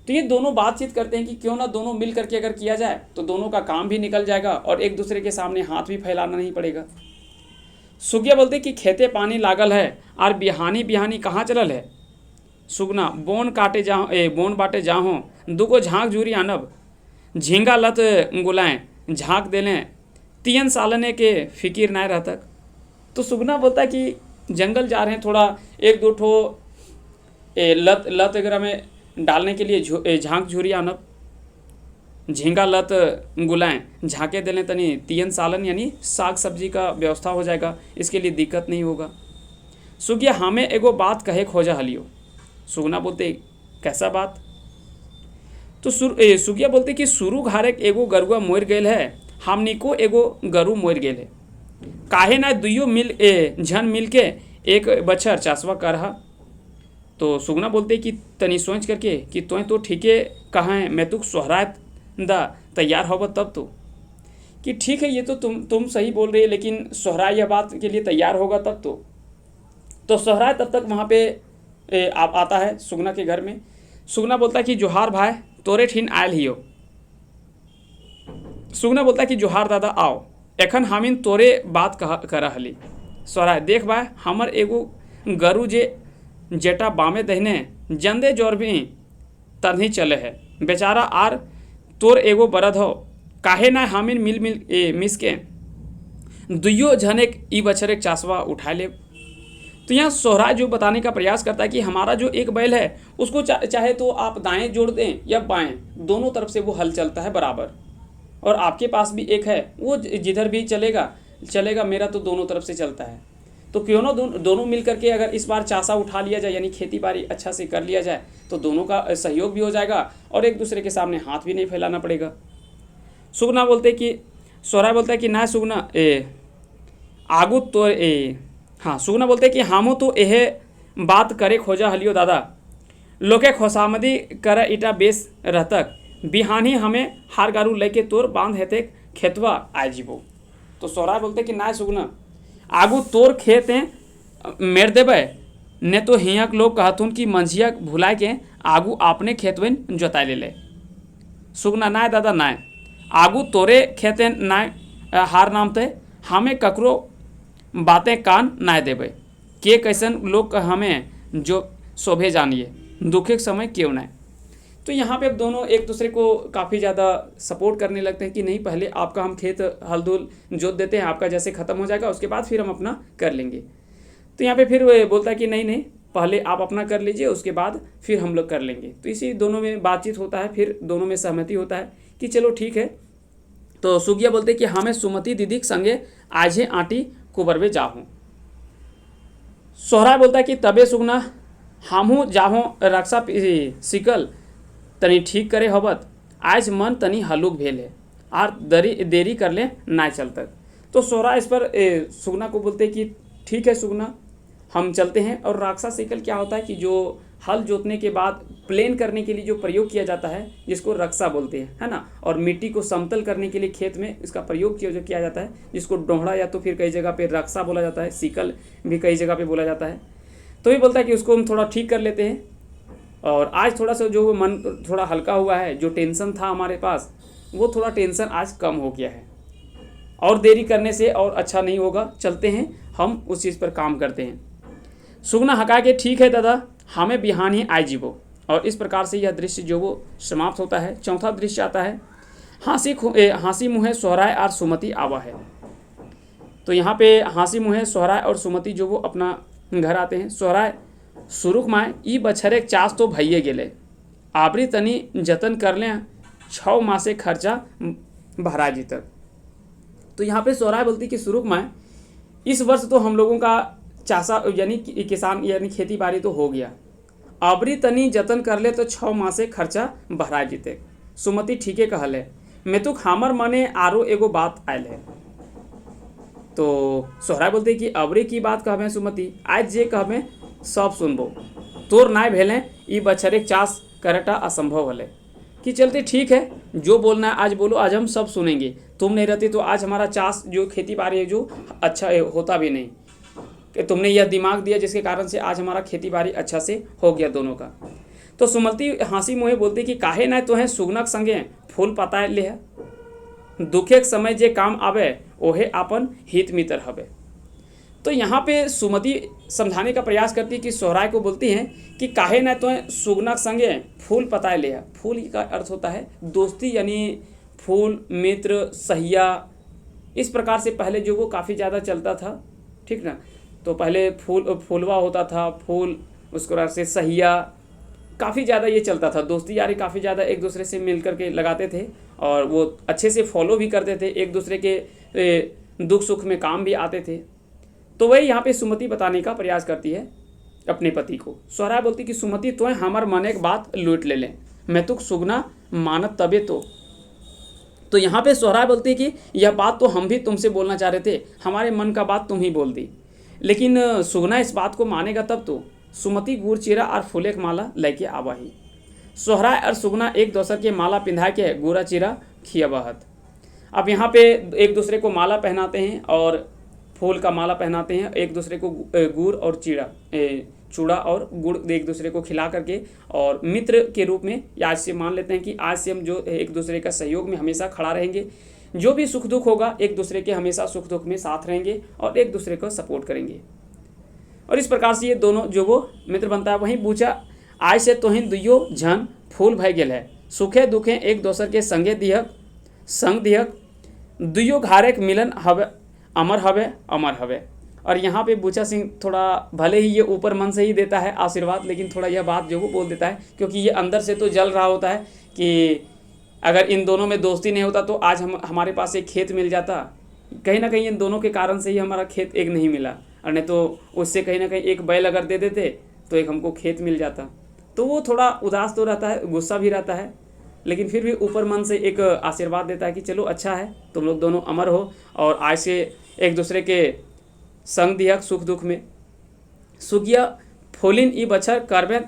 तो ये दोनों बातचीत करते हैं कि क्यों ना दोनों मिल करके अगर किया जाए तो दोनों का काम भी निकल जाएगा और एक दूसरे के सामने हाथ भी फैलाना नहीं पड़ेगा। सुगिया बोलते कि खेते पानी लागल है और बिहानी बिहानी कहाँ चलल है। सुगना बोन बाटे जाहों दुगो झाँक जूरी आनब, झींगा लत गुलाएं झाँक देलें, तीन सालने के फिकीर नाय रहतक। तो सुगना बोलता है कि जंगल जा रहे हैं, थोड़ा एक दो ठो लत वगैरह में डालने के लिए झाँक झूरी आनब, झींगा लत गुलाएं झाँके देलें तनी तीन सालन यानी साग सब्जी का व्यवस्था हो जाएगा, इसके लिए दिक्कत नहीं होगा। सुगिया हमें एगो बात कहे खोजा हलियो। सुगना बोलते कैसा बात? तो सुगिया बोलते कि सुरु घारे एगो गरुआ मोर गेल है, हमनी को एगो गरु मोर गेल है, काहे ना दुइयो झन मिल के एक बछर चासवा करहा। तो सुगना बोलते कि तनी सोच करके कि तो ठीके कहा है, मैं तो सोहराय दा तैयार होगा तब कि ठीक है, ये तो तुम सही बोल रही है, लेकिन सोहराय यह बात के लिए तैयार होगा तब तो सोहराय तब तक वहाँ पे आता है सुगना के घर में। सुगना बोलता है कि जोहार भाई तोरे ठीन आयल हियो। सुगना बोलता है कि जोहार दादा आओ, एखन हमिन तोरे बात करा हली। सोहराय देख भाई हमर एगो गरु जेटा बामे दहने जंदे जोरबी तन्ही चले है, बेचारा आर तोर एगो बरद हो, काहे ना हमिन मिस के दुइयो झने ई बछर एक चासवा उठा ले। तो यहाँ सोहराय जो बताने का प्रयास करता है कि हमारा जो एक बैल है उसको चाहे तो आप दाएं जोड़ दें या बाएं, दोनों तरफ से वो हल चलता है बराबर, और आपके पास भी एक है वो जिधर भी चलेगा, मेरा तो दोनों तरफ से चलता है। तो क्यों ना दोनों मिल करके अगर इस बार चासा उठा लिया जाए, यानी खेती बाड़ी अच्छा से कर लिया जाए, तो दोनों का सहयोग भी हो जाएगा और एक दूसरे के सामने हाथ भी नहीं फैलाना पड़ेगा। सुगना बोलते कि सोहराय बोलता है कि ना सुगना आगू तो हाँ, सुगना बोलते कि हमो तो यह बात करे खोजा हलियो दादा, लोके खोसामदी कर इटा बेस रहतक, बिहानी हमें हार गारू लेके तोर बांध हेते खेतवा आय जीवो। तो सोहराय बोलते कि ना सुगना आगू तोर खेत मेर देवे, ने तो हियाँ के लोग कहथुन कि मंझिया भुलाए के आगू आपने खेतवन जोताय ले। सुगना नाय दादा नाय, आगू तोरे खेते नाय हार नामते, हमें ककरो बातें कान नाय देवे, के कैसन लोग हमें जो शोभे जानिए, दुखे समय क्यों नाय। तो यहाँ पे अब दोनों एक दूसरे को काफ़ी ज़्यादा सपोर्ट करने लगते हैं कि नहीं, पहले आपका हम खेत हल धुल जोत देते हैं, आपका जैसे ख़त्म हो जाएगा उसके बाद फिर हम अपना कर लेंगे। तो यहाँ पे फिर बोलता है कि नहीं, पहले आप अपना कर लीजिए, उसके बाद फिर हम लोग कर लेंगे। तो इसी दोनों में बातचीत होता है, फिर दोनों में सहमति होता है कि चलो ठीक है। तो सुगिया बोलते कि हमें सुमति दीदी के संगे आजे आटी कुबरवे जाहूँ। सोहराय बोलता है कि तबे सुगना हमहूँ जाहूँ रक्षा सिकल तनी ठीक करे होबत, आज मन तनी हलुक भेल है आर देरी कर ले ना चल तक। तो सोहराय इस पर सुगना को बोलते कि ठीक है सुगना, हम चलते हैं। और राक्षा सिकल क्या होता है कि जो हल जोतने के बाद प्लेन करने के लिए जो प्रयोग किया जाता है, जिसको रक्षा बोलते हैं, है ना, और मिट्टी को समतल करने के लिए खेत में इसका प्रयोग किया जाता है, जिसको डोहड़ा या तो फिर कई जगह पे रक्षा बोला जाता है, सिकल भी कई जगह पे बोला जाता है। तो ये बोलता है कि उसको हम थोड़ा ठीक कर लेते हैं। और आज थोड़ा सा जो मन थोड़ा हल्का हुआ है, जो टेंशन था हमारे पास वो थोड़ा टेंशन आज कम हो गया है, और देरी करने से और अच्छा नहीं होगा, चलते हैं हम उस चीज़ पर काम करते हैं। सुगना हका के ठीक है दादा, हमें बिहान ही आय जीवो। और इस प्रकार से यह दृश्य जो वो समाप्त होता है। चौथा दृश्य आता है, हाँसी मुँहे सोहराय और सुमति आवा है। तो यहाँ पे हाँसी मुँहे सोहराय और सुमति जो वो अपना घर आते हैं। सोहराय सुरुख माए ई बछरे चास तो भइए गेले, आपरी तनी जतन कर लें 6 माह से खर्चा भरा जी तक। तो यहाँ पे सोहराय बोलती कि सुरुख माए इस वर्ष तो हम लोगों का चासा यानी किसान यानी खेती बाड़ी तो हो गया, अबरी तनी जतन कर ले तो 6 माह से खर्चा भरा जीते। सुमति ठीके कहल है, मैं तो हमर मने आरो एगो बात आयल है। तो सोहराय बोलते कि अबरी की बात कहबे सुमति, आज जे कहबे सब सुनबो, तोर नाय भेले ई बछरे चास करटा असंभव हले। कि चलते ठीक है, जो बोलना है आज बोलो, आज हम सब सुनेंगे। तुम नहीं रहती तो आज हमारा चास जो खेती बाड़ी है जो अच्छा होता भी नहीं, कि तुमने यह दिमाग दिया जिसके कारण से आज हमारा खेती बाड़ी अच्छा से हो गया दोनों का। तो सुमति हंसी मुहे बोलती कि काहे ना तो है सुगनक संगे फूल पताए ले है, दुखे समय जे काम आवे ओहे आपन हित मित्र हवे। तो यहाँ पे सुमति समझाने का प्रयास करती है कि सोहराय को बोलती हैं कि काहे ना तो सुगनक संगे फूल पताए ले है। फूल का अर्थ होता है दोस्ती, यानी फूल, मित्र, सहिया। इस प्रकार से पहले जो वो काफ़ी ज़्यादा चलता था, ठीक ना। तो पहले फूलवा होता था, फूल, उसके बाद से सहिया, काफ़ी ज़्यादा ये चलता था। दोस्ती यारी काफ़ी ज़्यादा एक दूसरे से मिल करके लगाते थे और वो अच्छे से फॉलो भी करते थे, एक दूसरे के दुख सुख में काम भी आते थे। तो वही यहाँ पे सुमति बताने का प्रयास करती है अपने पति को। सोहराय बोलती कि सुमति तो हमार मन एक बात लूट ले लें, मैं तो सुगना मानत तबे तो यहाँ पे सोहराय बोलती है कि यह बात तो हम भी तुमसे बोलना चाह रहे थे, हमारे मन का बात तुम ही बोल दी, लेकिन सुगना इस बात को मानेगा तब तो। सुमति गुड़ चीरा और फूले की माला लेके आवाही। सोहराय और सुगना एक दूसरे के माला पिंधा के गुड़ा चीरा खियाबहत। अब यहाँ पे एक दूसरे को माला पहनाते हैं और फूल का माला पहनाते हैं, एक दूसरे को गुड़ और चूड़ा और गुड़ एक दूसरे को खिला करके, और मित्र के रूप में आज से मान लेते हैं कि आज से हम जो एक दूसरे का सहयोग में हमेशा खड़ा रहेंगे, जो भी सुख दुख होगा एक दूसरे के हमेशा सुख दुख में साथ रहेंगे और एक दूसरे को सपोर्ट करेंगे। और इस प्रकार से ये दोनों जो वो मित्र बनता है। वहीं बूझा आज से तोहिन दुइयो झन फूल भय गेल है, सुखे दुखे एक दूसरे के संगे दिहक संग दिहक, दुइयो घारेक मिलन हवे अमर हवे अमर हवे। और यहाँ पे बूचा सिंह थोड़ा भले ही ये ऊपर मन से ही देता है आशीर्वाद, लेकिन थोड़ा यह बात जो वो बोल देता है, क्योंकि ये अंदर से तो जल रहा होता है कि अगर इन दोनों में दोस्ती नहीं होता तो आज हमारे पास एक खेत मिल जाता। कहीं ना कहीं इन दोनों के कारण से ही हमारा खेत एक नहीं मिला, और नहीं तो उससे कहीं ना कहीं एक बैल अगर दे देते तो एक हमको खेत मिल जाता। तो वो थोड़ा उदास तो रहता है, गुस्सा भी रहता है, लेकिन फिर भी ऊपर मन से एक आशीर्वाद देता है कि चलो अच्छा है, तुम लोग दोनों अमर हो और आज से एक दूसरे के संग दिहक सुख दुख में। सुगिया फूलिन ई बछर करबे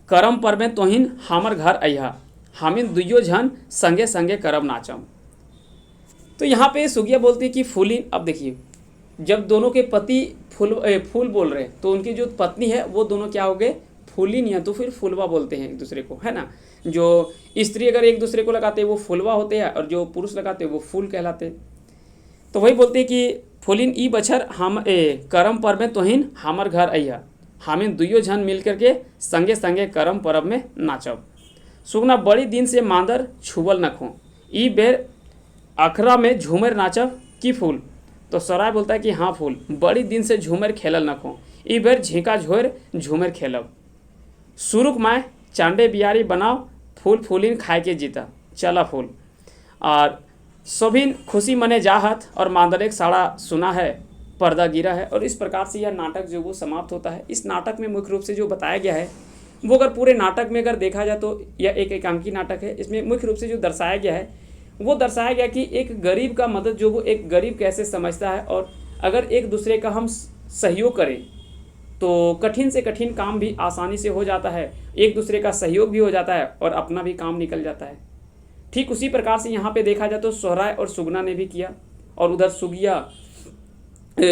करम परबे तोहिन हमर घर अइहा, हमिन दुइयो झन संगे संगे करब नाचम। तो यहाँ पे सुगिया बोलती है कि फूलिन, अब देखिए जब दोनों के पति फूल बोल रहे हैं तो उनकी जो पत्नी है वो दोनों क्या हो गए, फूलिन, या तो फिर फुलवा बोलते हैं एक दूसरे को, है ना। जो स्त्री अगर एक दूसरे को लगाते हैं वो फुलवा होते हैं और जो पुरुष लगाते हैं वो फूल कहलाते हैं। तो वही बोलते हैं कि फूलिन ई बछर हम करम पर्व में तोहिन हमर घर अइहा, हमें दुइयो झन मिल करके संगे संगे करम पर्व में नाचब। सुगना बड़ी दिन से मांदर छुबल न खो, ई बेर अखरा में झूमर नाचब की फूल। तो सोहराय बोलता है कि हाँ फूल, बड़ी दिन से झूमर खेलल न खो, ई बेर झींका झोर झूमर खेलब। सुरुक माय चांडे बियारी बनाओ, फूल फूलिन खाए के जीता, चला फूल। और सभी खुशी मने जाहत और मांदर एक साड़ा सुना है, पर्दा गिरा है। और इस प्रकार से यह नाटक जो वो समाप्त होता है। इस नाटक में मुख्य रूप से जो बताया गया है वो अगर पूरे नाटक में अगर देखा जाए तो यह एक एकांकी नाटक है। इसमें मुख्य रूप से जो दर्शाया गया है वो दर्शाया गया कि एक गरीब का मदद जो वो एक गरीब कैसे समझता है, और अगर एक दूसरे का हम सहयोग करें तो कठिन से कठिन काम भी आसानी से हो जाता है, एक दूसरे का सहयोग भी हो जाता है और अपना भी काम निकल जाता है। ठीक उसी प्रकार से यहाँ पे देखा जाए तो सोहराय और सुगना ने भी किया, और उधर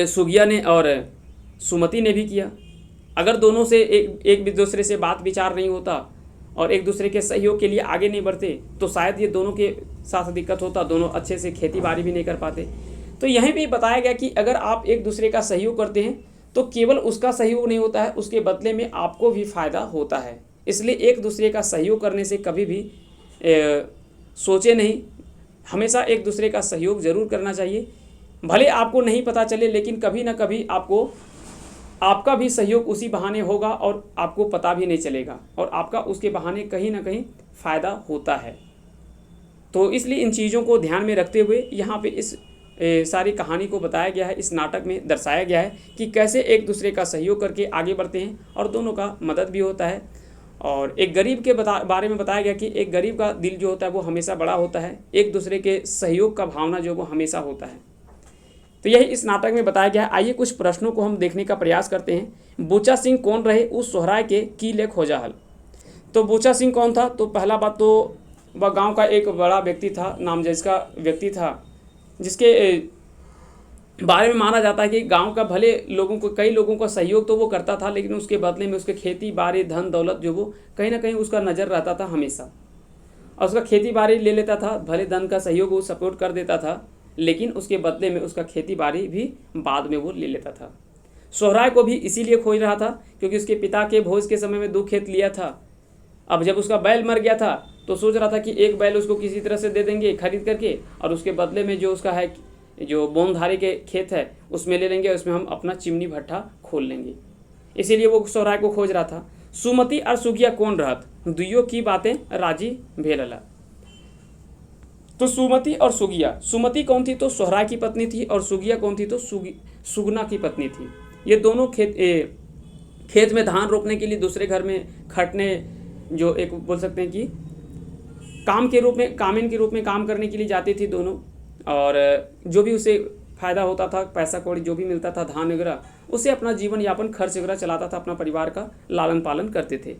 सुगिया ने और सुमति ने भी किया। अगर दोनों से एक दूसरे से बात विचार नहीं होता और एक दूसरे के सहयोग के लिए आगे नहीं बढ़ते तो शायद ये दोनों के साथ दिक्कत होता, दोनों अच्छे से खेती बाड़ी भी नहीं कर पाते। तो यहीं भी बताया गया कि अगर आप एक दूसरे का सहयोग करते हैं तो केवल उसका सहयोग नहीं होता है, उसके बदले में आपको भी फायदा होता है। इसलिए एक दूसरे का सहयोग करने से कभी भी सोचे नहीं, हमेशा एक दूसरे का सहयोग जरूर करना चाहिए। भले आपको नहीं पता चले, लेकिन कभी ना कभी आपका भी सहयोग उसी बहाने होगा और आपको पता भी नहीं चलेगा, और आपका उसके बहाने कहीं ना कहीं फ़ायदा होता है। तो इसलिए इन चीज़ों को ध्यान में रखते हुए यहाँ पे इस सारी कहानी को बताया गया है, इस नाटक में दर्शाया गया है कि कैसे एक दूसरे का सहयोग करके आगे बढ़ते हैं और दोनों का मदद भी होता है। और एक गरीब के बारे में बताया गया कि एक गरीब का दिल जो होता है वो हमेशा बड़ा होता है, एक दूसरे के सहयोग का भावना जो वो हमेशा होता है। तो यही इस नाटक में बताया गया है। आइए कुछ प्रश्नों को हम देखने का प्रयास करते हैं। बूचा सिंह कौन रहे उस सोहराय के कीले खोजा हल। तो बूचा सिंह कौन था? तो पहला बात तो वह गांव का एक बड़ा व्यक्ति था, नामजद का व्यक्ति था, जिसके बारे में माना जाता है कि गांव का भले लोगों को कई लोगों का सहयोग तो वो करता था, लेकिन उसके बदले में उसके खेती बाड़ी धन दौलत जो वो कहीं ना कहीं उसका नज़र रहता था हमेशा, और उसका खेती बाड़ी ले लेता था। भले धन का सहयोग वो सपोर्ट कर देता था, लेकिन उसके बदले में उसका खेती बाड़ी भी बाद में वो ले लेता था। सोहराय को भी इसीलिए खोज रहा था क्योंकि उसके पिता के भोज के समय में 2 खेत लिया था। अब जब उसका बैल मर गया था तो सोच रहा था कि एक बैल उसको किसी तरह से दे देंगे खरीद करके, और उसके बदले में जो उसका है जो बोनधारी के खेत है उसमें ले लेंगे, उसमें हम अपना चिमनी भट्ठा खोल लेंगे। इसीलिए वो सोहराय को खोज रहा था। सुमति और सुगिया कौन रहत, दुइयों की बातें राजी भेलला। तो सुमति और सुगिया, सुमति कौन थी? तो सोहराय की पत्नी थी, और सुगिया कौन थी? तो सुगना की पत्नी थी। ये दोनों खेत में धान रोपने के लिए दूसरे घर में खटने, जो एक बोल सकते हैं कि काम के रूप में, कामिन के रूप में काम करने के लिए जाती थी दोनों, और जो भी उसे फ़ायदा होता था, पैसा कौड़ी जो भी मिलता था, धान वगैरह, उससे अपना जीवन यापन खर्च वगैरह चलाता था, अपना परिवार का लालन पालन करते थे।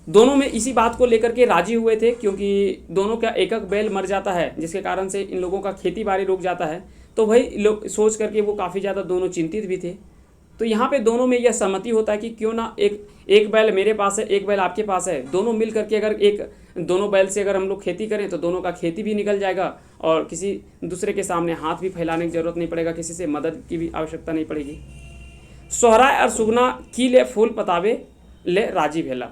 दोनों में इसी बात को लेकर के राजी हुए थे, क्योंकि दोनों का एक एक बैल मर जाता है, जिसके कारण से इन लोगों का खेती बाड़ी रुक जाता है। तो वही लोग सोच करके वो काफ़ी ज़्यादा दोनों चिंतित भी थे। तो यहाँ पे दोनों में यह सहमति होता है कि क्यों ना एक बैल मेरे पास है, एक बैल आपके पास है, दोनों मिल करके अगर दोनों बैल से अगर हम लोग खेती करें तो दोनों का खेती भी निकल जाएगा, और किसी दूसरे के सामने हाथ भी फैलाने की जरूरत नहीं पड़ेगा, किसी से मदद की भी आवश्यकता नहीं पड़ेगी। सोहराय और सुगना की ले फूल पतावे ले राजी भेला।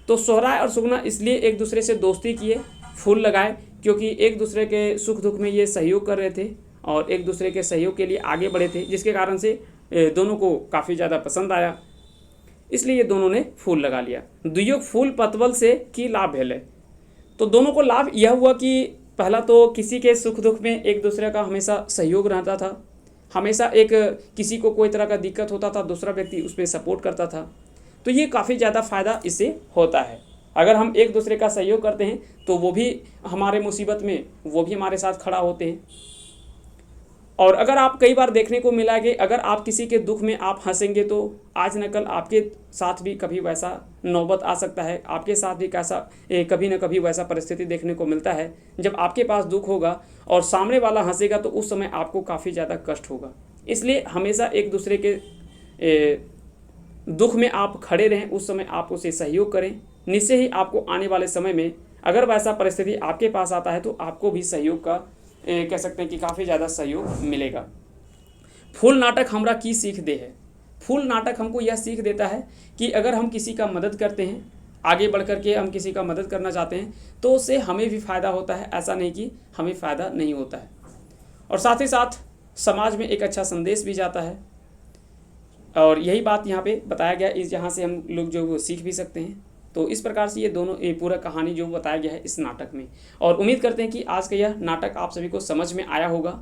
तो सोहराय और सुगना इसलिए एक दूसरे से दोस्ती किए, फूल लगाए, क्योंकि एक दूसरे के सुख दुख में ये सहयोग कर रहे थे और एक दूसरे के सहयोग के लिए आगे बढ़े थे, जिसके कारण से दोनों को काफ़ी ज़्यादा पसंद आया, इसलिए ये दोनों ने फूल लगा लिया। दुइयों फूल पतवल से की लाभ भेले। तो दोनों को लाभ यह हुआ कि पहला तो किसी के सुख दुख में एक दूसरे का हमेशा सहयोग रहता था, हमेशा एक किसी को कोई तरह का दिक्कत होता था, दूसरा व्यक्ति उसमें सपोर्ट करता था। तो ये काफ़ी ज़्यादा फ़ायदा इससे होता है। अगर हम एक दूसरे का सहयोग करते हैं तो वो भी हमारे मुसीबत में वो भी हमारे साथ खड़ा होते हैं। और अगर आप कई बार देखने को मिला कि अगर आप किसी के दुख में आप हंसेंगे तो आज न कल आपके साथ भी कभी वैसा नौबत आ सकता है, आपके साथ भी कभी न कभी वैसा परिस्थिति देखने को मिलता है जब आपके पास दुख होगा और सामने वाला हंसेगा, तो उस समय आपको काफ़ी ज़्यादा कष्ट होगा। इसलिए हमेशा एक दूसरे के दुख में आप खड़े रहें, उस समय आप उसे सहयोग करें। निश्चय ही आपको आने वाले समय में अगर वैसा परिस्थिति आपके पास आता है तो आपको भी सहयोग का कह सकते हैं कि काफ़ी ज़्यादा सहयोग मिलेगा। फूल नाटक हमरा की सीख दे है। फूल नाटक हमको यह सीख देता है कि अगर हम किसी का मदद करते हैं, आगे बढ़ कर के हम किसी का मदद करना चाहते हैं, तो उससे हमें भी फ़ायदा होता है, ऐसा नहीं कि हमें फ़ायदा नहीं होता है। और साथ ही साथ समाज में एक अच्छा संदेश भी जाता है, और यही बात यहाँ पे बताया गया, इस यहाँ से हम लोग जो वो सीख भी सकते हैं। तो इस प्रकार से ये पूरा कहानी जो बताया गया है इस नाटक में, और उम्मीद करते हैं कि आज का यह नाटक आप सभी को समझ में आया होगा।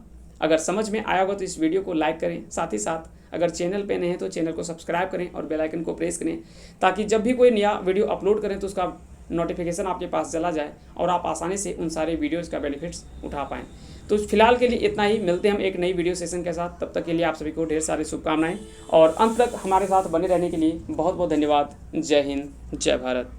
अगर समझ में आया होगा तो इस वीडियो को लाइक करें, साथ ही साथ अगर चैनल पे नए हैं तो चैनल को सब्सक्राइब करें और बेल आइकन को प्रेस करें, ताकि जब भी कोई नया वीडियो अपलोड करें तो उसका नोटिफिकेशन आपके पास चला जाए और आप आसानी से उन सारे वीडियोज़ का बेनिफिट्स उठा पाएँ। तो फिलहाल के लिए इतना ही, मिलते हैं हम एक नई वीडियो सेशन के साथ। तब तक के लिए आप सभी को ढेर सारी शुभकामनाएं, और अंत तक हमारे साथ बने रहने के लिए बहुत बहुत धन्यवाद। जय हिंद, जय भारत।